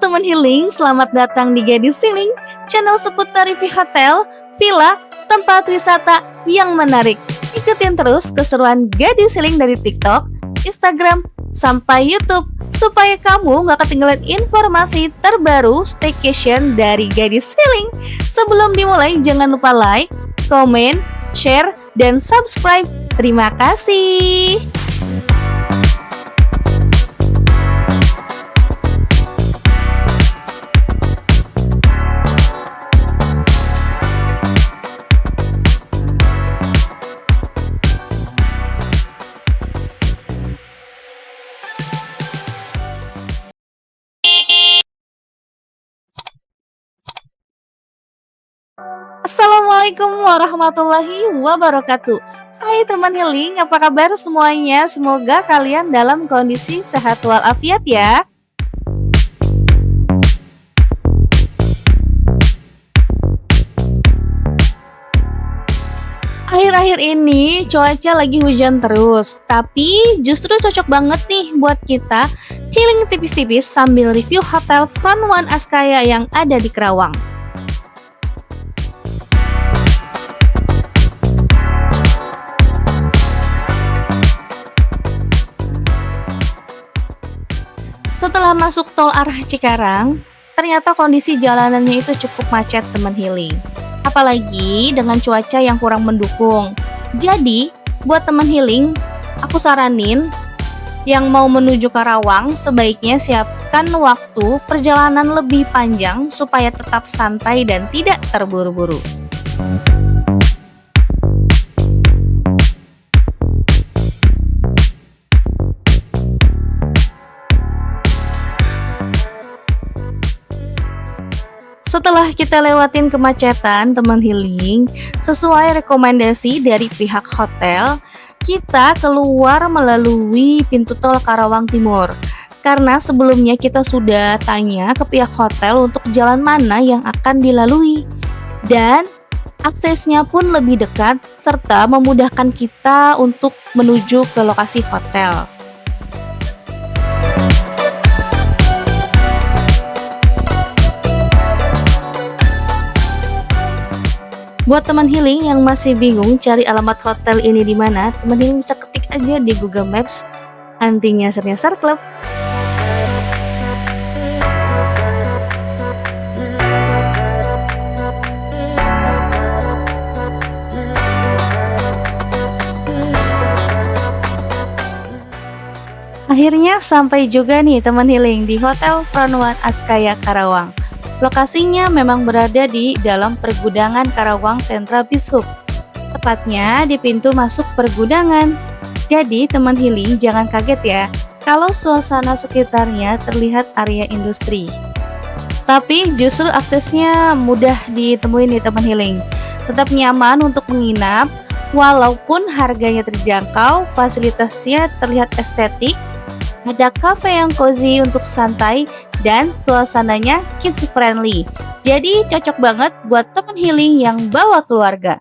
teman healing, selamat datang di Gadis Healing, channel seputar review hotel, villa, tempat wisata yang menarik. Ikutin terus keseruan Gadis Healing dari TikTok, Instagram, sampai YouTube, supaya kamu gak ketinggalan informasi terbaru staycation dari Gadis Healing. Sebelum dimulai, jangan lupa like, komen, share, dan subscribe. Terima kasih. Assalamualaikum warahmatullahi wabarakatuh. Hai teman healing, apa kabar semuanya? Semoga kalian dalam kondisi sehat walafiat ya. Akhir-akhir ini cuaca lagi hujan terus, tapi justru cocok banget nih buat kita healing tipis-tipis sambil review hotel Front One Askaya yang ada di Kerawang. Setelah masuk tol arah Cikarang, ternyata kondisi jalanannya itu cukup macet teman healing. Apalagi dengan cuaca yang kurang mendukung. Jadi, buat teman healing, aku saranin yang mau menuju Karawang sebaiknya siapkan waktu perjalanan lebih panjang supaya tetap santai dan tidak terburu-buru. Setelah kita lewatin kemacetan teman healing, sesuai rekomendasi dari pihak hotel, kita keluar melalui pintu tol Karawang Timur. Karena sebelumnya kita sudah tanya ke pihak hotel untuk jalan mana yang akan dilalui. Dan aksesnya pun lebih dekat serta memudahkan kita untuk menuju ke lokasi hotel. Buat teman healing yang masih bingung cari alamat hotel ini di mana, teman healing bisa ketik aja di Google Maps anti-nyasar club. Akhirnya sampai juga nih teman healing di Hotel Front One Askaya Karawang. Lokasinya memang berada di dalam pergudangan Karawang Central Bishop, tepatnya di pintu masuk pergudangan. Jadi teman healing jangan kaget ya kalau suasana sekitarnya terlihat area industri. Tapi justru aksesnya mudah ditemuin nih teman healing. Tetap nyaman untuk menginap, walaupun harganya terjangkau, fasilitasnya terlihat estetik. Ada cafe yang cozy untuk santai dan suasananya kids friendly. Jadi cocok banget buat teman healing yang bawa keluarga.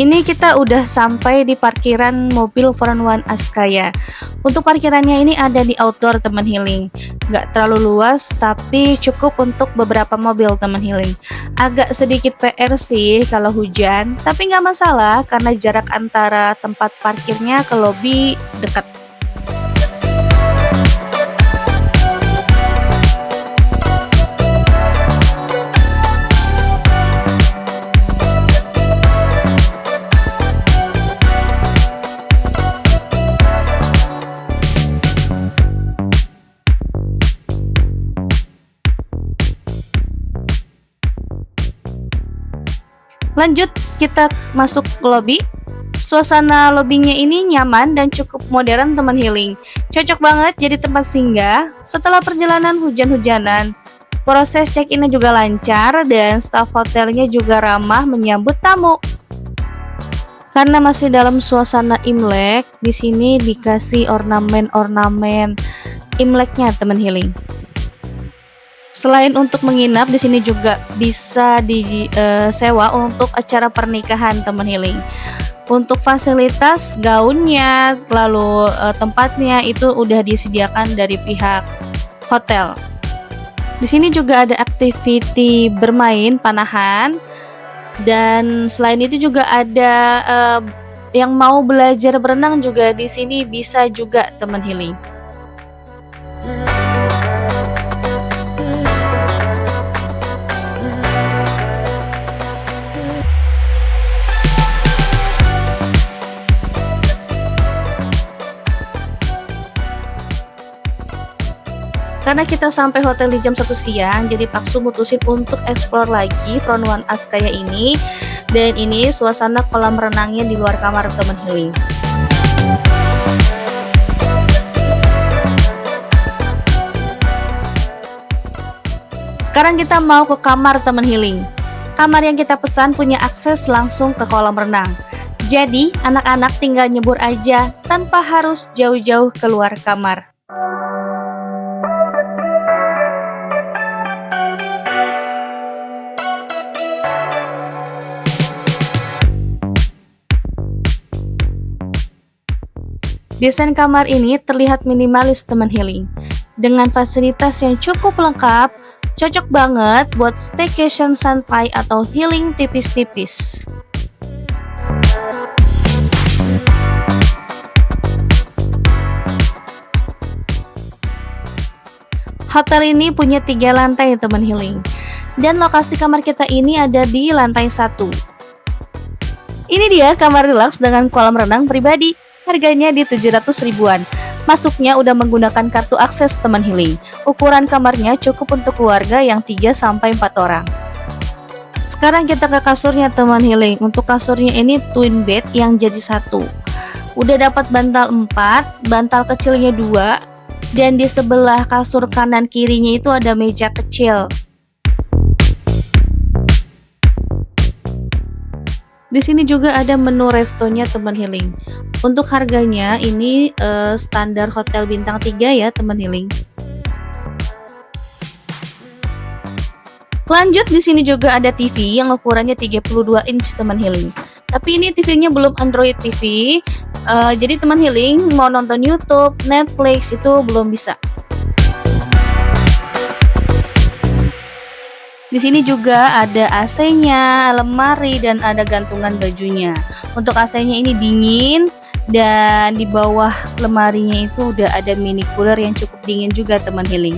Ini kita udah sampai di parkiran mobil Front One Askaya. Untuk parkirannya ini ada di outdoor teman healing. Gak terlalu luas tapi cukup untuk beberapa mobil teman healing. Agak sedikit PR sih kalau hujan, tapi gak masalah karena jarak antara tempat parkirnya ke lobi dekat. Lanjut kita masuk ke lobi. Suasana lobinya ini nyaman dan cukup modern teman healing. Cocok banget jadi tempat singgah setelah perjalanan hujan-hujanan. Proses check-in juga lancar dan staf hotelnya juga ramah menyambut tamu. Karena masih dalam suasana Imlek, di sini dikasih ornamen-ornamen Imleknya teman healing. Selain untuk menginap, di sini juga bisa disewa untuk acara pernikahan teman healing. Untuk fasilitas gaunnya, lalu tempatnya itu udah disediakan dari pihak hotel. Di sini juga ada activity bermain panahan, dan selain itu juga ada yang mau belajar berenang juga di sini bisa juga teman healing. Karena kita sampai hotel di jam 1 siang, jadi Paksu mutusin untuk explore lagi Front One Askaya ini. Dan ini suasana kolam renangnya di luar kamar teman healing. Sekarang kita mau ke kamar teman healing. Kamar yang kita pesan punya akses langsung ke kolam renang. Jadi anak-anak tinggal nyebur aja tanpa harus jauh-jauh keluar kamar. Desain kamar ini terlihat minimalis teman healing, dengan fasilitas yang cukup lengkap, cocok banget buat staycation santai atau healing tipis-tipis. Hotel ini punya 3 lantai teman healing, dan lokasi kamar kita ini ada di lantai 1. Ini dia kamar deluxe dengan kolam renang pribadi. Harganya di 700 ribuan. Masuknya udah menggunakan kartu akses teman healing. Ukuran kamarnya cukup untuk keluarga yang 3-4 orang. Sekarang kita ke kasurnya teman healing. Untuk kasurnya ini twin bed yang jadi 1. Udah dapat bantal 4, bantal kecilnya 2, dan di sebelah kasur kanan kirinya itu ada meja kecil. Di sini juga ada menu restonya teman healing. Untuk harganya ini standar hotel bintang 3 ya teman healing. Lanjut, di sini juga ada TV yang ukurannya 32 inch teman healing. Tapi ini TV-nya belum Android TV. Jadi teman healing mau nonton YouTube, Netflix itu belum bisa. Di sini juga ada AC-nya, lemari, dan ada gantungan bajunya. Untuk AC-nya ini dingin, dan di bawah lemarinya itu udah ada mini cooler yang cukup dingin juga teman healing.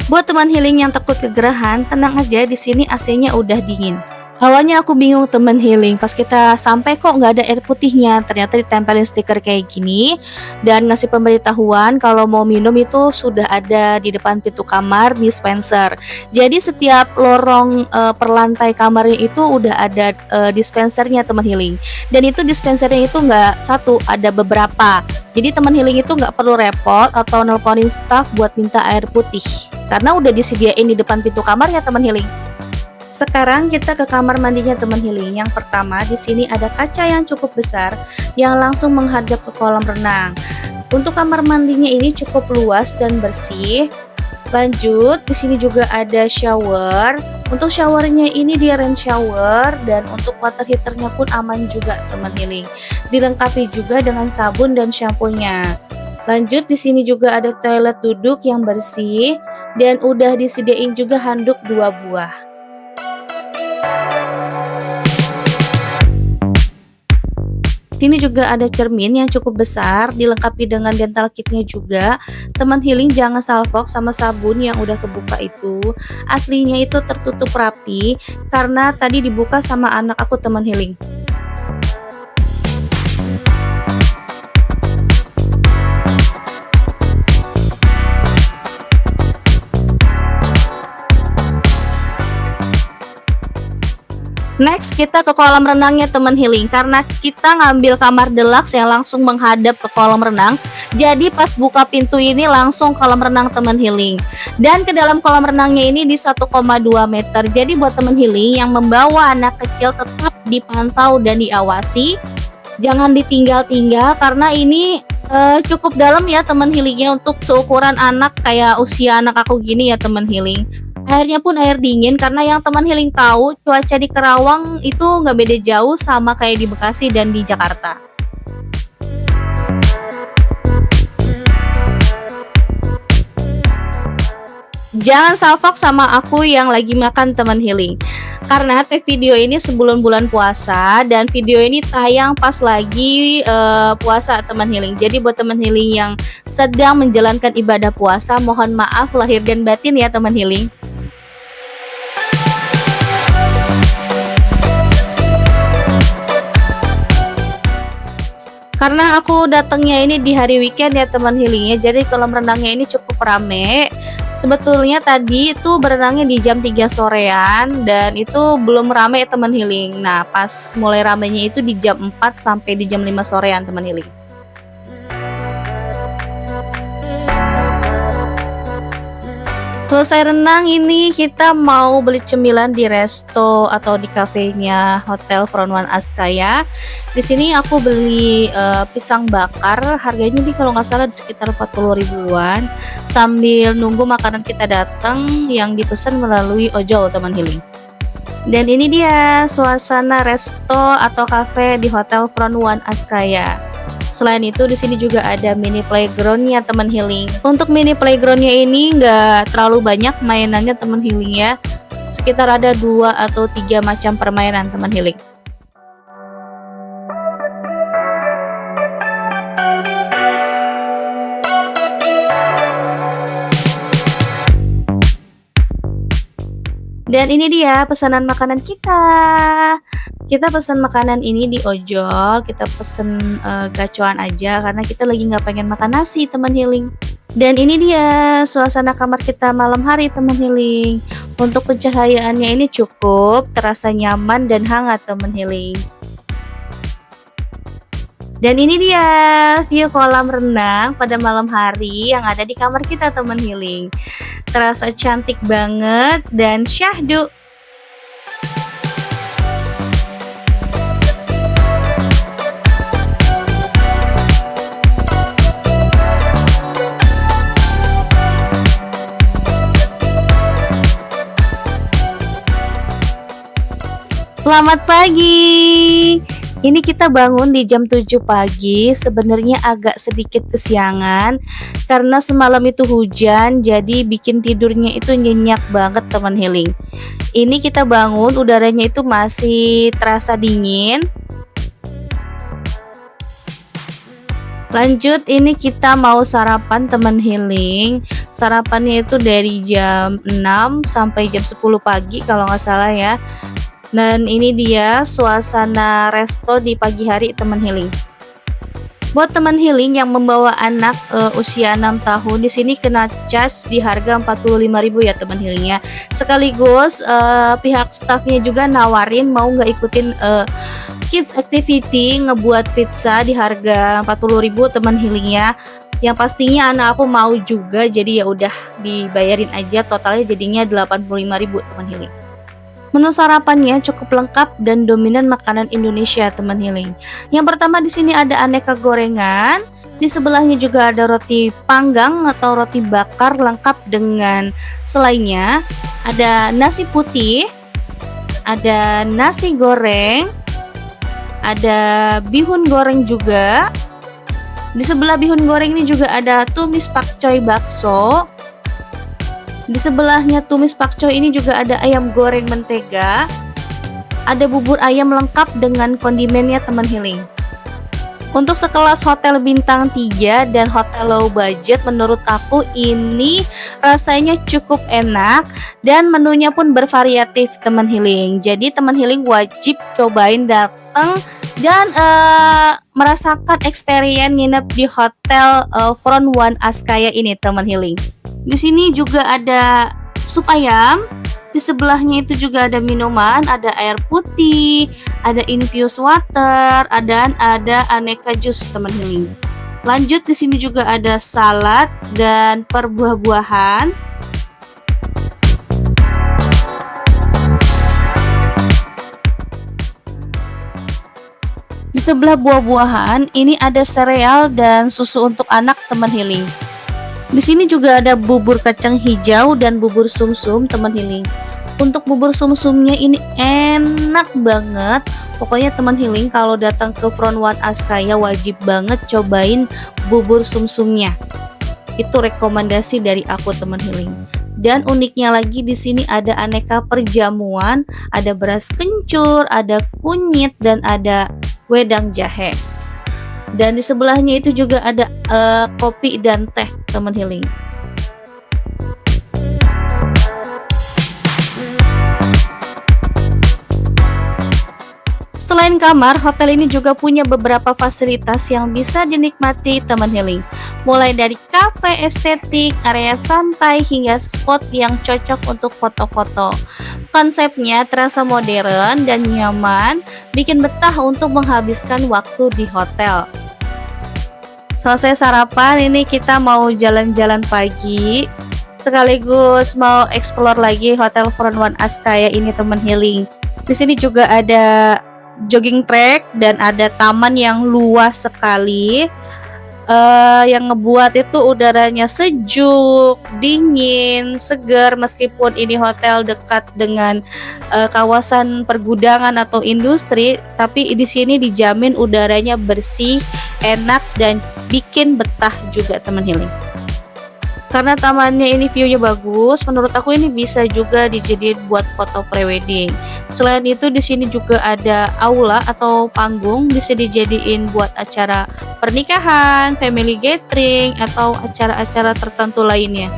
Buat teman healing yang takut kegerahan, tenang aja, di sini AC-nya udah dingin. Awalnya aku bingung teman healing, pas kita sampai kok nggak ada air putihnya. Ternyata ditempelin stiker kayak gini dan ngasih pemberitahuan kalau mau minum itu sudah ada di depan pintu kamar dispenser. Jadi setiap lorong per lantai kamarnya itu udah ada dispensernya teman healing. Dan itu dispensernya itu nggak satu, ada beberapa. Jadi teman healing itu nggak perlu repot atau nelponin staff buat minta air putih, karena udah disediain di depan pintu kamarnya teman healing. Sekarang kita ke kamar mandinya teman healing. Yang pertama, di sini ada kaca yang cukup besar yang langsung menghadap ke kolam renang. Untuk kamar mandinya ini cukup luas dan bersih. Lanjut, di sini juga ada shower. Untuk showernya ini dia rain shower, dan untuk water heaternya pun aman juga teman healing. Dilengkapi juga dengan sabun dan shampoo-nya. Lanjut, di sini juga ada toilet duduk yang bersih dan udah disediain juga handuk 2 buah. Sini juga ada cermin yang cukup besar, dilengkapi dengan dental kitnya juga. Teman healing jangan salfok sama sabun yang udah kebuka itu. Aslinya itu tertutup rapi karena tadi dibuka sama anak aku teman healing. Next, kita ke kolam renangnya teman healing. Karena kita ngambil kamar deluxe yang langsung menghadap ke kolam renang, jadi pas buka pintu ini langsung kolam renang teman healing. Dan ke dalam kolam renangnya ini di 1,2 meter. Jadi buat teman healing yang membawa anak kecil tetap dipantau dan diawasi. Jangan ditinggal-tinggal karena ini cukup dalam ya teman healingnya untuk seukuran anak kayak usia anak aku gini ya teman healing. Airnya pun air dingin karena yang teman healing tahu cuaca di Kerawang itu nggak beda jauh sama kayak di Bekasi dan di Jakarta. Jangan salfok sama aku yang lagi makan teman healing. Karena tag video ini sebelum bulan puasa dan video ini tayang pas lagi puasa teman healing. Jadi buat teman healing yang sedang menjalankan ibadah puasa, mohon maaf lahir dan batin ya teman healing. Karena aku datangnya ini di hari weekend ya teman healingnya, jadi kolam renangnya ini cukup rame. Sebetulnya tadi itu berenangnya di jam 3 sorean dan itu belum rame teman healing. Nah pas mulai ramenya itu di jam 4 sampai di jam 5 sorean teman healing. Selesai renang ini kita mau beli cemilan di resto atau di kafenya Hotel Front One Askaya. Di sini aku beli pisang bakar, harganya nih kalau nggak salah di sekitar 40 ribuan. Sambil nunggu makanan kita datang yang dipesan melalui ojol teman healing. Dan ini dia suasana resto atau cafe di Hotel Front One Askaya. Selain itu di sini juga ada mini playgroundnya teman healing. Untuk mini playgroundnya ini nggak terlalu banyak mainannya teman healing ya. Sekitar ada 2 atau 3 macam permainan teman healing. Dan ini dia pesanan makanan kita. Kita pesan makanan ini di ojol, kita pesen gacoan aja karena kita lagi nggak pengen makan nasi teman healing. Dan ini dia suasana kamar kita malam hari teman healing. Untuk pencahayaannya ini cukup, terasa nyaman dan hangat teman healing. Dan ini dia view kolam renang pada malam hari yang ada di kamar kita teman healing. Terasa cantik banget dan syahdu. Selamat pagi. Ini kita bangun di jam 7 pagi, sebenarnya agak sedikit kesiangan karena semalam itu hujan, jadi bikin tidurnya itu nyenyak banget teman healing. Ini kita bangun, udaranya itu masih terasa dingin. Lanjut, ini kita mau sarapan teman healing. Sarapannya itu dari jam 6 sampai jam 10 pagi kalau nggak salah ya. Dan ini dia suasana resto di pagi hari teman healing. Buat teman healing yang membawa anak usia 6 tahun, di sini kena charge di harga 45.000 ya teman healingnya. Sekaligus pihak staffnya juga nawarin mau nggak ikutin kids activity ngebuat pizza di harga 40.000 teman healingnya. Yang pastinya anak aku mau juga, jadi ya udah dibayarin aja, totalnya jadinya 85.000 teman healing. Menu sarapannya cukup lengkap dan dominan makanan Indonesia teman healing. Yang pertama di sini ada aneka gorengan, di sebelahnya juga ada roti panggang atau roti bakar lengkap dengan selainya. Ada nasi putih, ada nasi goreng, ada bihun goreng juga. Di sebelah bihun goreng ini juga ada tumis pakcoy bakso. Di sebelahnya tumis pakcoy ini juga ada ayam goreng mentega. Ada bubur ayam lengkap dengan kondimennya teman healing. Untuk sekelas hotel bintang 3 dan hotel low budget, menurut aku ini rasanya cukup enak dan menunya pun bervariatif teman healing. Jadi teman healing wajib cobain datang dan merasakan experience nginep di hotel Front One Askaya ini teman healing. Di sini juga ada sup ayam, di sebelahnya itu juga ada minuman, ada air putih, ada infused water, dan ada aneka jus teman healing. Lanjut di sini juga ada salad dan perbuah-buahan. Di sebelah buah-buahan, ini ada sereal dan susu untuk anak teman healing. Di sini juga ada bubur kacang hijau dan bubur sumsum teman healing. Untuk bubur sumsumnya ini enak banget. Pokoknya teman healing kalau datang ke Front One Askaya wajib banget cobain bubur sumsumnya. Itu rekomendasi dari aku teman healing. Dan uniknya lagi di sini ada aneka perjamuan, ada beras kencur, ada kunyit dan ada wedang jahe. Dan di sebelahnya itu juga ada kopi dan teh teman healing. Selain kamar, hotel ini juga punya beberapa fasilitas yang bisa dinikmati teman healing. Mulai dari kafe estetik, area santai, hingga spot yang cocok untuk foto-foto. Konsepnya terasa modern dan nyaman, bikin betah untuk menghabiskan waktu di hotel. Selesai sarapan, ini kita mau jalan-jalan pagi, sekaligus mau explore lagi Hotel Front One Askaya ini teman healing. Di sini juga ada jogging track dan ada taman yang luas sekali. Yang ngebuat itu udaranya sejuk, dingin, segar meskipun ini hotel dekat dengan kawasan pergudangan atau industri, tapi di sini dijamin udaranya bersih, enak dan bikin betah juga teman healing. Karena tamannya ini view-nya bagus, menurut aku ini bisa juga dijadiin buat foto prewedding. Selain itu di sini juga ada aula atau panggung bisa dijadiin buat acara pernikahan, family gathering atau acara-acara tertentu lainnya.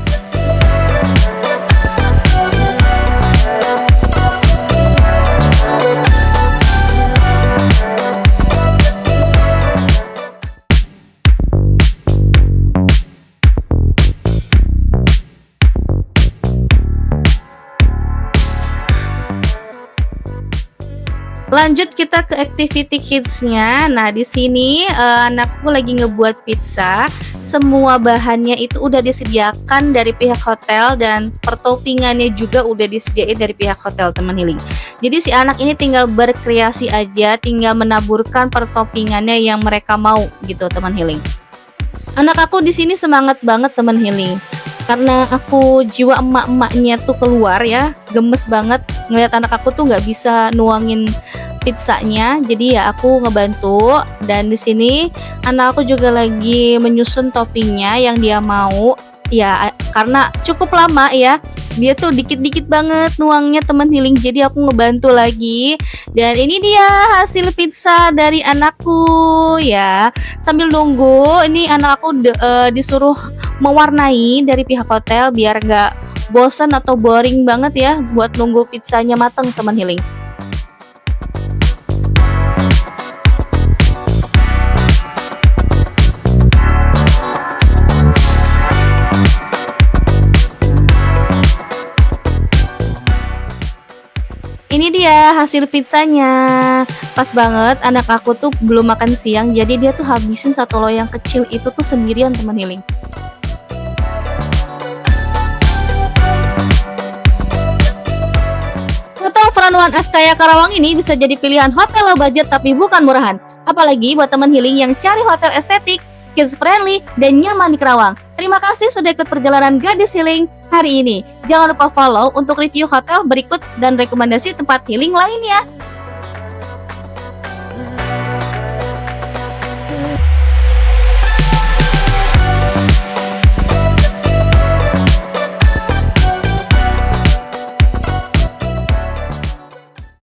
Lanjut kita ke activity kids-nya. Nah, di sini anakku lagi ngebuat pizza. Semua bahannya itu udah disediakan dari pihak hotel dan pertoppingannya juga udah disediain dari pihak hotel teman healing. Jadi si anak ini tinggal berkreasi aja, tinggal menaburkan pertoppingannya yang mereka mau gitu teman healing. Anak aku di sini semangat banget teman healing. Karena aku jiwa emak-emaknya tuh keluar ya, gemes banget ngeliat anak aku tuh nggak bisa nuangin pizzanya, jadi ya aku ngebantu. Dan di sini anak aku juga lagi menyusun toppingnya yang dia mau ya, karena cukup lama ya, dia tuh dikit-dikit banget nuangnya teman healing, jadi aku ngebantu lagi. Dan ini dia hasil pizza dari anakku ya. Sambil nunggu, ini anak aku disuruh mewarnai dari pihak hotel biar nggak bosan atau boring banget ya buat nunggu pizzanya mateng teman healing. Ini dia hasil pizzanya. Pas banget, anak aku tuh belum makan siang, jadi dia tuh habisin satu loyang kecil itu tuh sendirian teman healing. Hotel Front One Askaya Karawang ini bisa jadi pilihan hotel low budget tapi bukan murahan. Apalagi buat teman healing yang cari hotel estetik, kids friendly, dan nyaman di Karawang. Terima kasih sudah ikut perjalanan Gadis Healing hari ini. Jangan lupa follow untuk review hotel berikut dan rekomendasi tempat healing lainnya.